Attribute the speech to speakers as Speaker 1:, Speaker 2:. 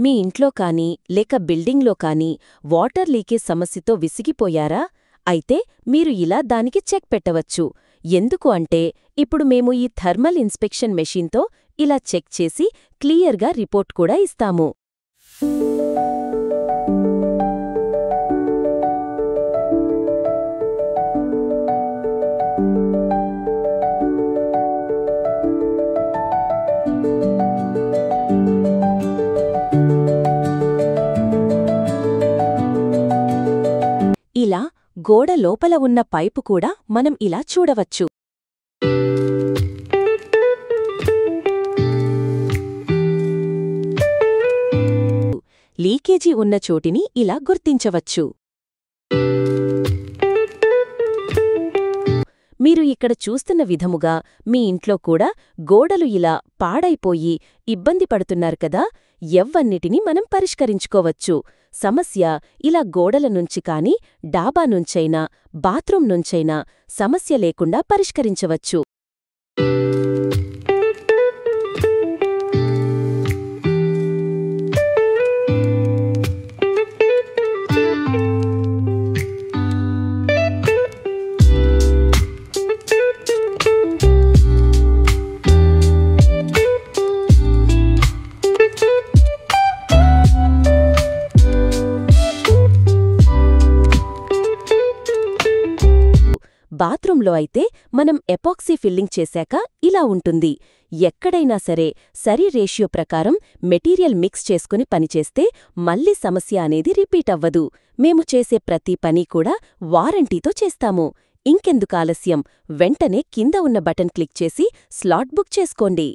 Speaker 1: మీ ఇంట్లో కానీ లేక బిల్డింగ్లో కానీ వాటర్ లీకేజ్ సమస్యతో విసిగిపోయారా? అయితే మీరు ఇలా దానికి చెక్ పెట్టవచ్చు. ఎందుకు అంటే ఇప్పుడు మేము ఈ థర్మల్ ఇన్స్పెక్షన్ మెషీన్తో ఇలా చెక్ చేసి క్లియర్గా రిపోర్ట్ కూడా ఇస్తాము. ఇలా గోడ లోపల ఉన్న పైపు కూడా మనం ఇలా చూడవచ్చు. లీకేజీ ఉన్న చోటిని ఇలా గుర్తించవచ్చు. మీరు ఇక్కడ చూస్తున్న విధముగా మీ ఇంట్లో కూడా గోడలు ఇలా పాడైపోయి ఇబ్బంది పడుతున్నారు కదా, ఎవ్వన్నిటినీ మనం పరిష్కరించుకోవచ్చు. సమస్య ఇలా గోడల నుంచి కానీ డాబా నుంచైనా బాత్రూం నుంచైనా సమస్య లేకుండా పరిష్కరించవచ్చు. బాత్రూంలో అయితే మనం ఎపాక్సీ ఫిల్లింగ్ చేశాక ఇలా ఉంటుంది. ఎక్కడైనా సరే సరి రేషియో ప్రకారం మెటీరియల్ మిక్స్ చేసుకుని పనిచేస్తే మళ్ళీ సమస్య అనేది రిపీట్ అవ్వదు. మేము చేసే ప్రతి పని కూడా వారంటీతో చేస్తాము. ఇంకెందుకు ఆలస్యం, వెంటనే కింద ఉన్న బటన్ క్లిక్ చేసి స్లాట్ బుక్ చేసుకోండి.